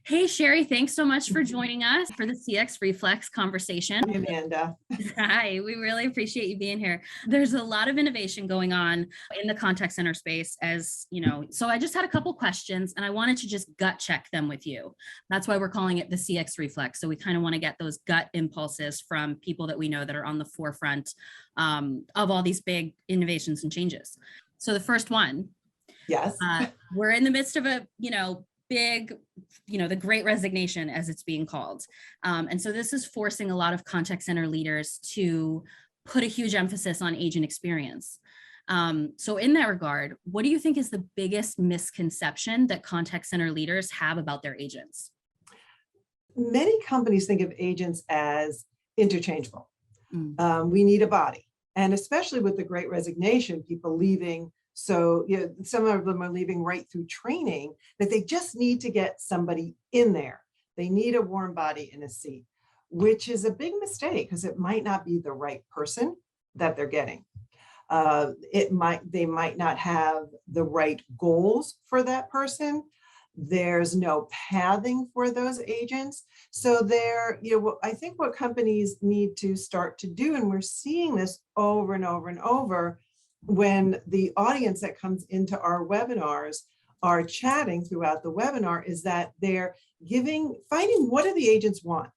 Hey, Sheri, thanks so much for joining us for the CX Reflex conversation. Hi, Amanda. Hi, we really appreciate you being here. There's a lot of innovation going on in the contact center space, as you know. So I just had a couple questions and I wanted to just gut check them with you. That's why we're calling it the CX Reflex. So we kind of want to get those gut impulses from people that we know that are on the forefront of all these big innovations and changes. So the first one, Yes. We're in the midst of a, big, the great resignation as it's being called. And so this is forcing a lot of contact center leaders to put a huge emphasis on agent experience. So in that regard, what do you think is the biggest misconception that contact center leaders have about their agents? Many companies think of agents as interchangeable. We need a body. And especially with the great resignation, people leaving. So some of them are leaving right through training, that they just need to get somebody in there. They need a warm body in a seat, which is a big mistake because it might not be the right person that they're getting. They might not have the right goals for that person. There's no pathing for those agents. So I think what companies need to start to do, and we're seeing this over and over and over, when the audience that comes into our webinars are chatting throughout the webinar, is that they're finding what do the agents want?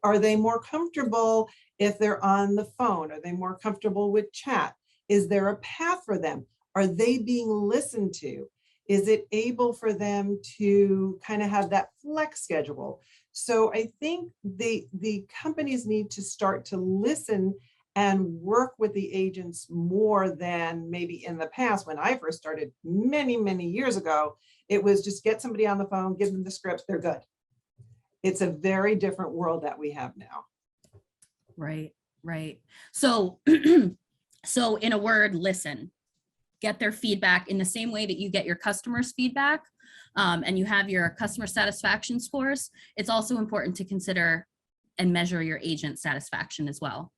Are they more comfortable if they're on the phone? Are they more comfortable with chat? Is there a path for them? Are they being listened to? Is it able for them to kind of have that flex schedule? So I think the companies need to start to listen and work with the agents more than maybe in the past. When I first started many, many years ago, it was just get somebody on the phone, give them the script, they're good. It's a very different world that we have now. Right. So, so in a word, listen, get their feedback in the same way that you get your customers' feedback and you have your customer satisfaction scores. It's also important to consider and measure your agent satisfaction as well.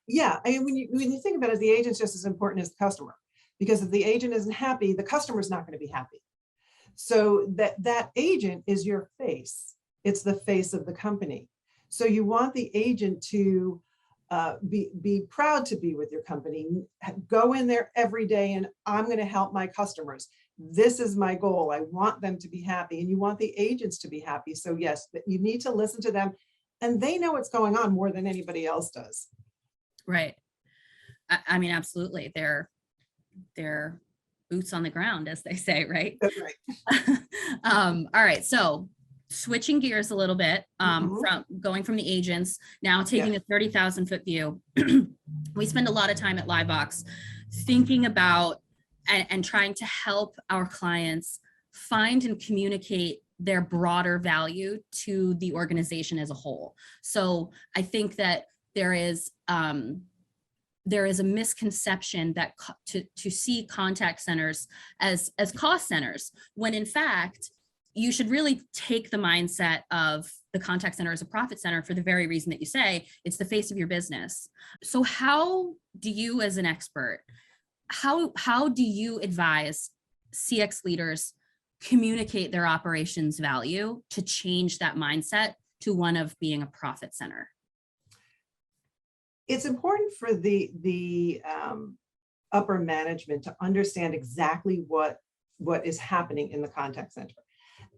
Yeah, I mean, when you think about it, the agent's just as important as the customer, because if the agent isn't happy, the customer's not going to be happy. So that agent is your face. It's the face of the company. So you want the agent to be proud to be with your company. Go in there every day and I'm going to help my customers. This is my goal. I want them to be happy, and you want the agents to be happy. So yes, you need to listen to them, and they know what's going on more than anybody else does. Right. I mean, absolutely. They're boots on the ground, as they say, right? That's right. All right. So switching gears a little bit from going from the agents, now taking a 30,000 foot view. We spend a lot of time at LiveVox thinking about and trying to help our clients find and communicate their broader value to the organization as a whole. So I think that there is a misconception that to see contact centers as cost centers, when in fact, you should really take the mindset of the contact center as a profit center for the very reason that you say it's the face of your business. So how do you, as an expert, how do you advise CX leaders communicate their operations value to change that mindset to one of being a profit center? It's important for the upper management to understand exactly what is happening in the contact center.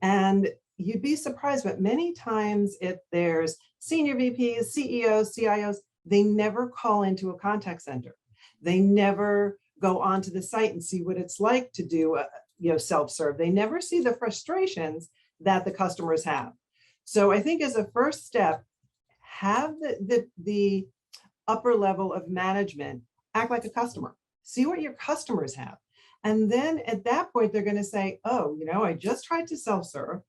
And you'd be surprised, but many times if there's senior VPs, CEOs, CIOs, they never call into a contact center. They never go onto the site and see what it's like to do self-serve. They never see the frustrations that the customers have. So I think as a first step, have the upper level of management act like a customer. See what your customers have. And then at that point, they're going to say, oh, I just tried to self-serve,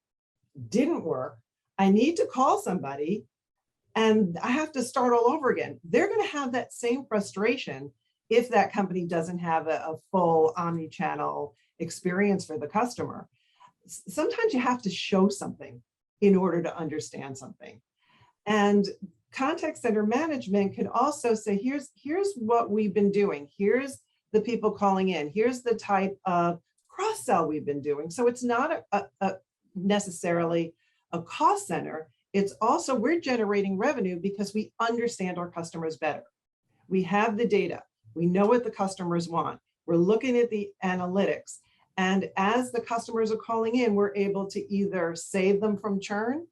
didn't work. I need to call somebody and I have to start all over again. They're going to have that same frustration if that company doesn't have a full omnichannel experience for the customer. Sometimes you have to show something in order to understand something. And contact center management can also say, here's what we've been doing. Here's the people calling in. Here's the type of cross-sell we've been doing. So it's not necessarily a cost center. It's also, we're generating revenue because we understand our customers better. We have the data. We know what the customers want. We're looking at the analytics. And as the customers are calling in, we're able to either save them from churn,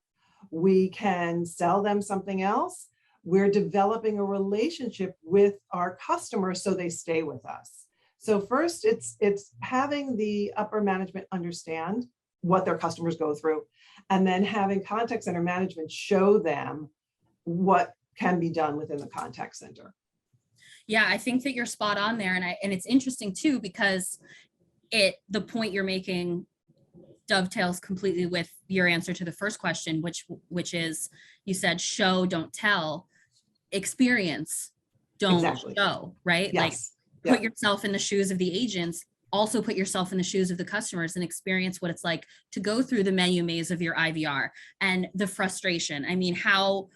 we can sell them something else. We're developing a relationship with our customers so they stay with us. So first, it's having the upper management understand what their customers go through, and then having contact center management show them what can be done within the contact center. Yeah, I think that you're spot on there. And it's interesting too, because the point you're making dovetails completely with your answer to the first question, which is, you said show, don't tell, experience, don't show, right? Yes. Like put yourself in the shoes of the agents, also put yourself in the shoes of the customers and experience what it's like to go through the menu maze of your IVR and the frustration. I mean, how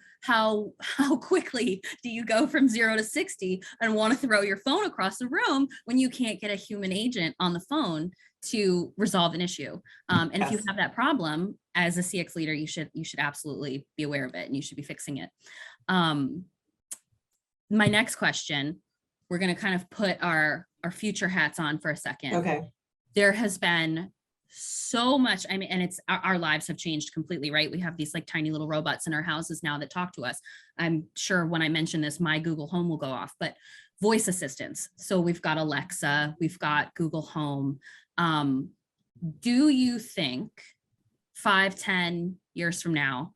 quickly do you go from 0 to 60 and want to throw your phone across the room when you can't get a human agent on the phone to resolve an issue? And if you have that problem as a CX leader, you should absolutely be aware of it and you should be fixing it. My next question, we're going to kind of put our future hats on for a second. Okay. There has been so much, I mean, and it's our lives have changed completely, right? We have these like tiny little robots in our houses now that talk to us. I'm sure when I mention this, my Google Home will go off, but voice assistants. So we've got Alexa, we've got Google Home. Do you think 5-10 years from now,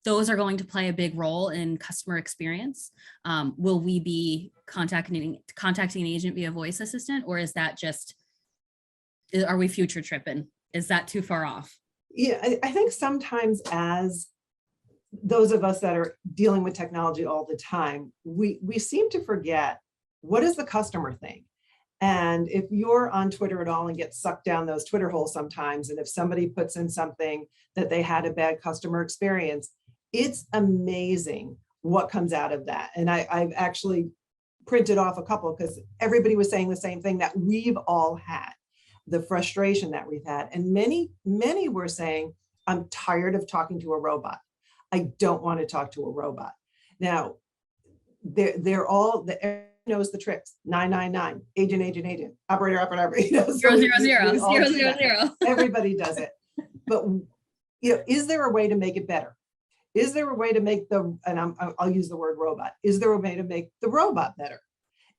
those are going to play a big role in customer experience? Will we be contacting an agent via voice assistant, or is that just, are we future tripping? Is that too far off? Yeah, I think sometimes as those of us that are dealing with technology all the time, we seem to forget, what does the customer think? And if you're on Twitter at all and get sucked down those Twitter holes sometimes, and if somebody puts in something that they had a bad customer experience, it's amazing what comes out of that. And I've actually printed off a couple because everybody was saying the same thing that we've all had, the frustration that we've had. And many were saying, I'm tired of talking to a robot. I don't want to talk to a robot. Now, they're all, everyone knows the tricks. 999, agent, operator, you know, 000. Everybody does it. But is there a way to make it better? Is there a way to make I'll use the word robot. Is there a way to make the robot better?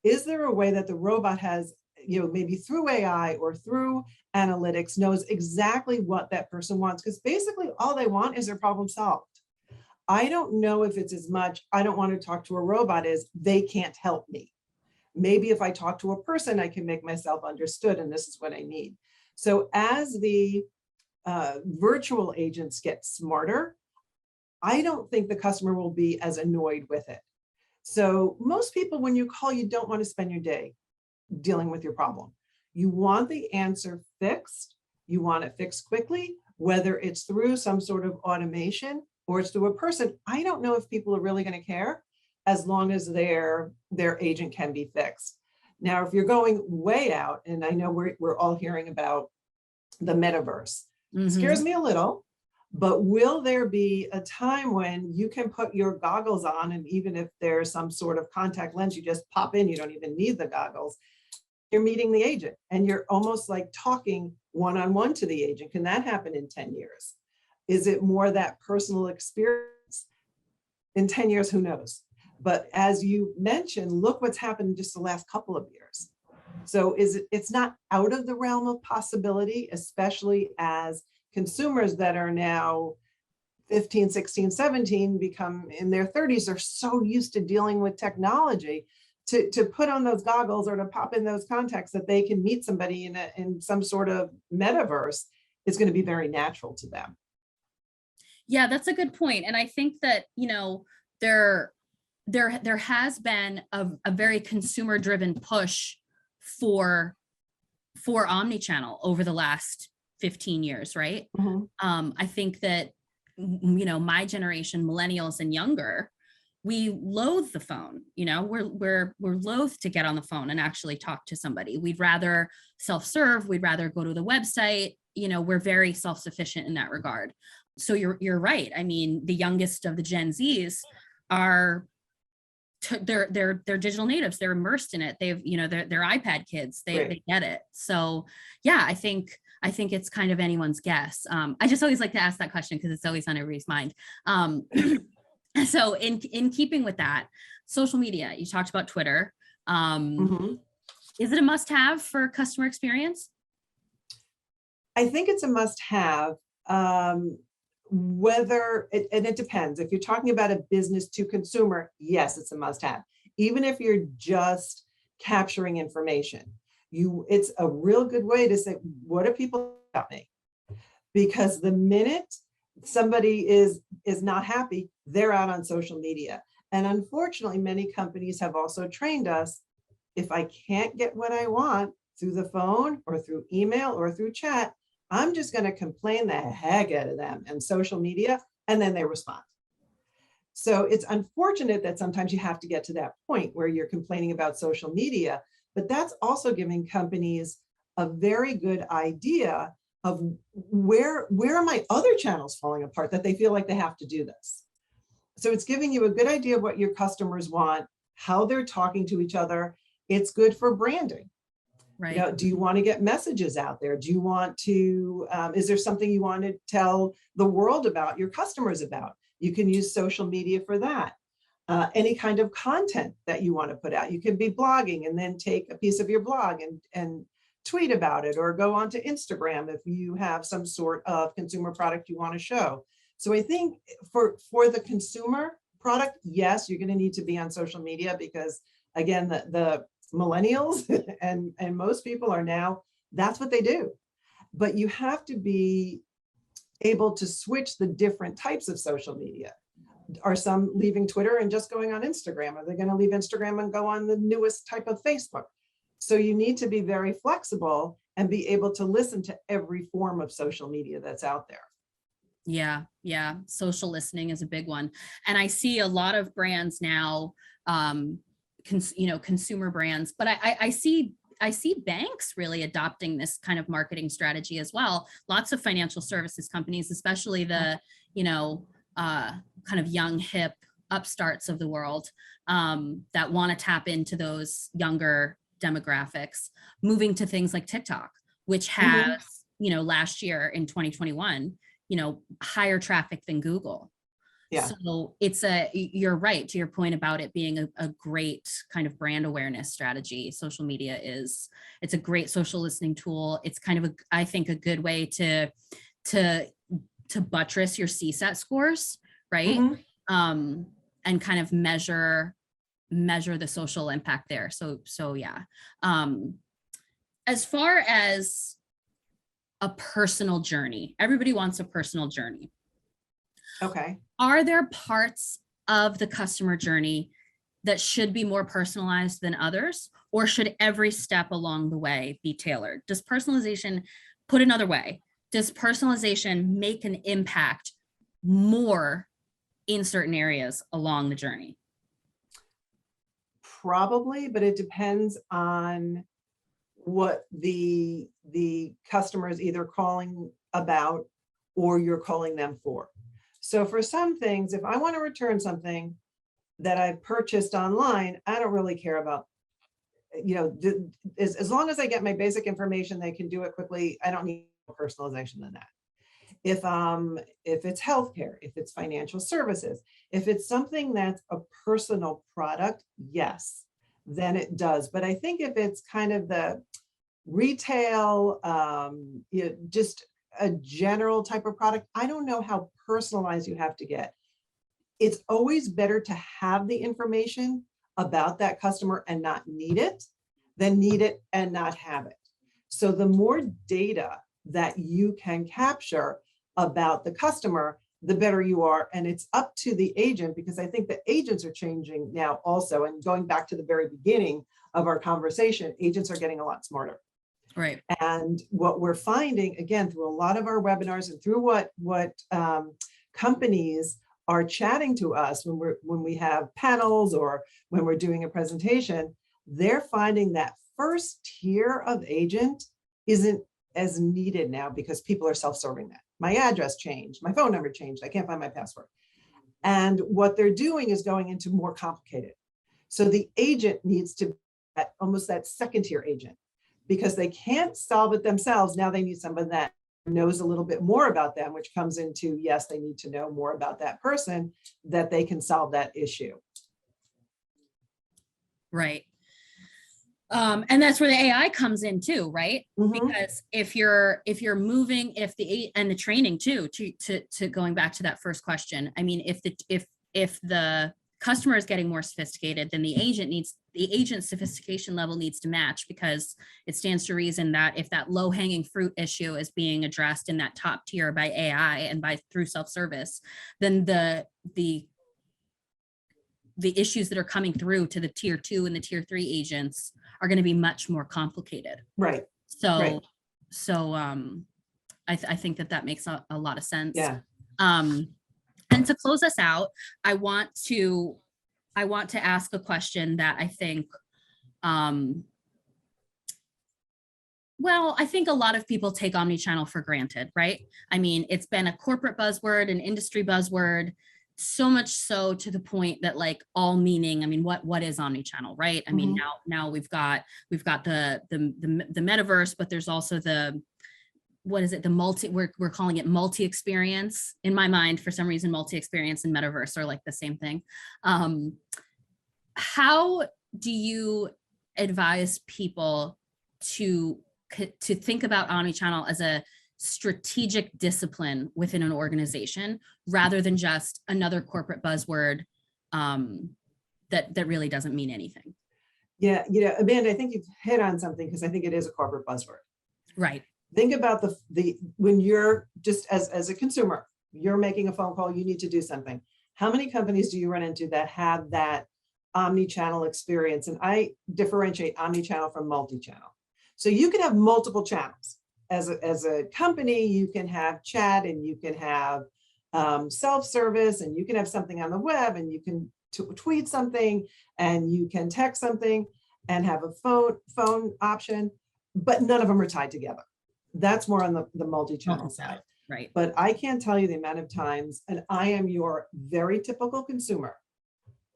Is there a way that the robot has, maybe through AI or through analytics, knows exactly what that person wants? Because basically all they want is their problem solved. I don't know if it's as much, I don't want to talk to a robot, as they can't help me. Maybe if I talk to a person, I can make myself understood, and this is what I need. So as the virtual agents get smarter, I don't think the customer will be as annoyed with it. So most people, when you call, you don't want to spend your day dealing with your problem. You want the answer fixed. You want it fixed quickly, whether it's through some sort of automation or it's through a person. I don't know if people are really going to care, as long as their agent can be fixed. Now, if you're going way out, and I know we're all hearing about the metaverse, scares me a little. But will there be a time when you can put your goggles on, and even if there's some sort of contact lens, you just pop in, you don't even need the goggles, you're meeting the agent and you're almost like talking one-on-one to the agent? Can that happen in 10 years? Is it more that personal experience? In 10 years, who knows? But as you mentioned, look what's happened in just the last couple of years. So it's not out of the realm of possibility, especially as consumers that are now 15, 16, 17 become in their 30s are so used to dealing with technology, to put on those goggles or to pop in those contacts that they can meet somebody in some sort of metaverse is going to be very natural to them. Yeah, that's a good point. And I think that, there has been a very consumer driven push for omnichannel over the last 15 years, right? I think that, my generation, millennials and younger, we loathe the phone. We're loath to get on the phone and actually talk to somebody. We'd rather self-serve. We'd rather go to the website, we're very self-sufficient in that regard. So you're right. I mean, the youngest of the Gen Zs are they're digital natives. They're immersed in it. They've, they're iPad kids. They get it. So yeah, I think it's kind of anyone's guess. I just always like to ask that question because it's always on everybody's mind. So in keeping with that, social media, you talked about Twitter. Is it a must-have for customer experience? I think it's a must-have. Whether, and it depends. If you're talking about a business to consumer, yes, it's a must-have. Even if you're just capturing information, it's a real good way to say, what do people think about me? Because the minute somebody is not happy, they're out on social media. And unfortunately, many companies have also trained us, if I can't get what I want through the phone or through email or through chat, I'm just going to complain the heck out of them and social media, and then they respond. So it's unfortunate that sometimes you have to get to that point where you're complaining about social media, but that's also giving companies a very good idea of where are my other channels falling apart that they feel like they have to do this. So it's giving you a good idea of what your customers want, how they're talking to each other. It's good for branding. Right. Do you want to get messages out there? Do you want to, is there something you want to tell the world about, your customers about? You can use social media for that. Any kind of content that you want to put out. You can be blogging and then take a piece of your blog and tweet about it, or go onto Instagram if you have some sort of consumer product you want to show. So I think for the consumer product, yes, you're going to need to be on social media because, again, the millennials and most people are now, that's what they do. But you have to be able to switch the different types of social media. Are some leaving Twitter and just going on Instagram? Are they going to leave Instagram and go on the newest type of Facebook? So you need to be very flexible and be able to listen to every form of social media that's out there. Yeah. Social listening is a big one. And I see a lot of brands now, consumer brands, but I see banks really adopting this kind of marketing strategy as well. Lots of financial services companies, especially the, kind of young, hip upstarts of the world that want to tap into those younger demographics, moving to things like TikTok, which has, last year in 2021, higher traffic than Google. Yeah. So you're right to your point about it being a great kind of brand awareness strategy. Social media it's a great social listening tool. It's kind of I think a good way to buttress your CSAT scores, right? And kind of measure the social impact there. So yeah. As far as a personal journey, everybody wants a personal journey. Okay. Are there parts of the customer journey that should be more personalized than others, or should every step along the way be tailored? Does personalization, put another way, does personalization make an impact more in certain areas along the journey? Probably, but it depends on what the customer is either calling about or you're calling them for. So for some things, if I want to return something that I've purchased online, I don't really care about, as long as I get my basic information, they can do it quickly. I don't need more personalization than that. If it's healthcare, if it's financial services, if it's something that's a personal product, yes, then it does. But I think if it's kind of the retail, just a general type of product, I don't know how personalized you have to get. It's always better to have the information about that customer and not need it than need it and not have it. So the more data that you can capture about the customer, the better you are. And it's up to the agent, because I think the agents are changing now also. And going back to the very beginning of our conversation, agents are getting a lot smarter. Right. And what we're finding, again, through a lot of our webinars and through what companies are chatting to us when we have panels or when we're doing a presentation, they're finding that first tier of agent isn't as needed now because people are self-serving that. My address changed, my phone number changed, I can't find my password. And what they're doing is going into more complicated. So the agent needs to be almost that second tier agent because they can't solve it themselves. Now they need someone that knows a little bit more about them, which comes into, yes, they need to know more about that person, that they can solve that issue. Right. And that's where the AI comes in too, right? Because if you're moving, and the training too, to going back to that first question, I mean, if the customer is getting more sophisticated, then the agent's sophistication level needs to match, because it stands to reason that if that low hanging fruit issue is being addressed in that top tier by AI and through self-service, then the issues that are coming through to the tier 2 and the tier 3 agents are going to be much more complicated. Right. So, right. I think that makes a lot of sense. Yeah. And to close us out, I want to ask a question that I think, well, I think a lot of people take omnichannel for granted, right? I mean, it's been a corporate buzzword, an industry buzzword, so much so to the point that like all meaning, I mean, what is omnichannel, right? I mean, now we've got the metaverse, but there's also what is it? The we're calling it multi-experience. In my mind, for some reason, multi-experience and metaverse are like the same thing. How do you advise people to think about omnichannel as a strategic discipline within an organization rather than just another corporate buzzword that really doesn't mean anything? Yeah, Amanda, I think you've hit on something, because I think it is a corporate buzzword. Right. Think about when you're just as a consumer, you're making a phone call, you need to do something. How many companies do you run into that have that omni-channel experience? And I differentiate omni-channel from multi-channel. So you can have multiple channels. As a company, you can have chat, and you can have self-service, and you can have something on the web, and you can tweet something, and you can text something, and have a phone option, but none of them are tied together. That's more on the multi-channel side. Right. But I can't tell you the amount of times, and I am your very typical consumer.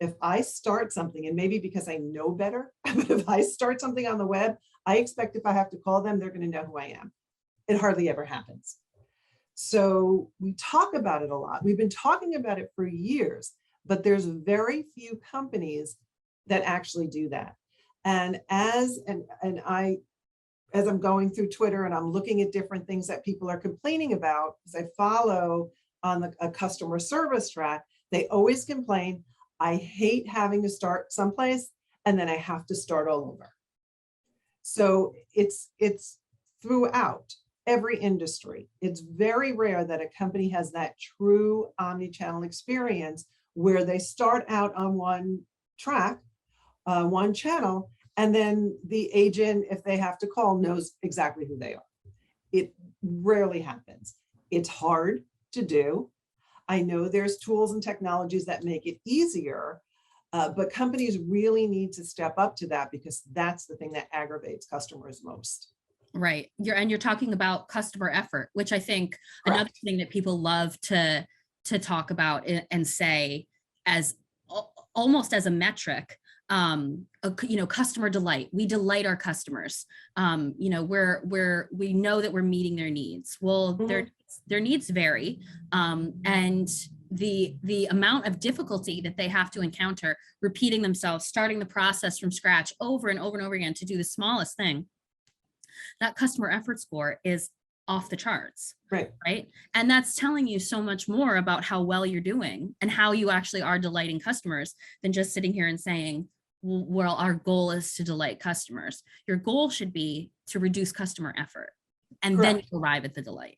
If I start something, and maybe because I know better, but if I start something on the web, I expect if I have to call them, they're going to know who I am. It hardly ever happens. So we talk about it a lot. We've been talking about it for years, but there's very few companies that actually do that. And as I'm going through Twitter and I'm looking at different things that people are complaining about, because I follow on a customer service track, they always complain, I hate having to start someplace and then I have to start all over. So it's throughout every industry. It's very rare that a company has that true omni-channel experience where they start out on one track, one channel, and then the agent, if they have to call, knows exactly who they are. It rarely happens. It's hard to do. I know there's tools and technologies that make it easier, but companies really need to step up to that, because that's the thing that aggravates customers most. Right. You're talking about customer effort, which I think another thing that people love to talk about and say as almost as a metric, customer delight. We delight our customers. We know that we're meeting their needs. Well, their needs vary. And the amount of difficulty that they have to encounter repeating themselves, starting the process from scratch over and over and over again to do the smallest thing, that customer effort score is off the charts. Right. And that's telling you so much more about how well you're doing and how you actually are delighting customers than just sitting here and saying, well, our goal is to delight customers. Your goal should be to reduce customer effort, and then you arrive at the delight.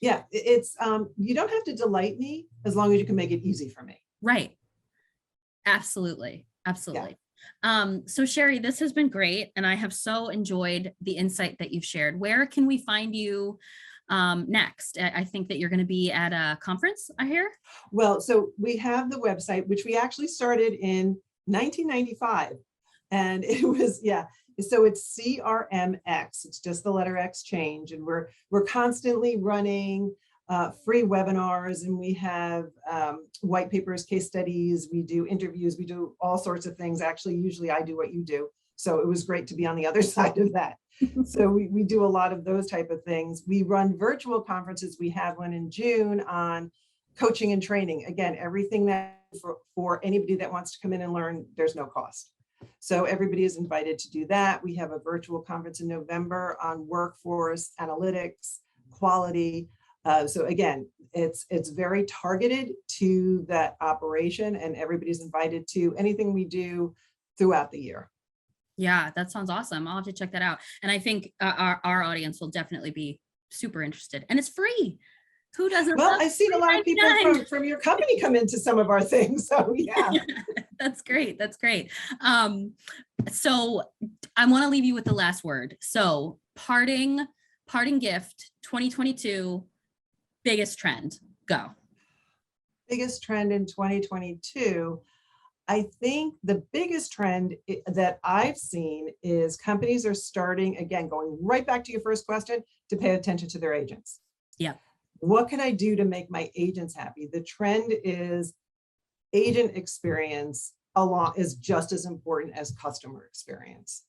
Yeah, it's you don't have to delight me as long as you can make it easy for me. Right. Absolutely. So Sheri, this has been great, and I have so enjoyed the insight that you've shared. Where can we find you next? I think that you're going to be at a conference, I hear. Well, so we have the website, which we actually started in 1995. And it was, yeah. So it's CRMX. It's just the letter X change. And we're constantly running free webinars, and we have white papers, case studies, we do interviews, we do all sorts of things. Actually, usually I do what you do. So it was great to be on the other side of that. So we do a lot of those type of things. We run virtual conferences. We have one in June on coaching and training. Again, everything that for anybody that wants to come in and learn, there's no cost. So everybody is invited to do that. We have a virtual conference in November on workforce analytics, quality. So again, it's very targeted to that operation, and everybody's invited to anything we do throughout the year. Yeah, that sounds awesome. I'll have to check that out. And I think our audience will definitely be super interested, and it's free. Who doesn't? Well, I've seen a lot of people from your company come into some of our things. So yeah. That's great. That's great. So I want to leave you with the last word. So parting gift, 2022, biggest trend, go. Biggest trend in 2022. I think the biggest trend that I've seen is companies are starting, again, going right back to your first question, to pay attention to their agents. Yeah. What can I do to make my agents happy? The trend is agent experience is just as important as customer experience.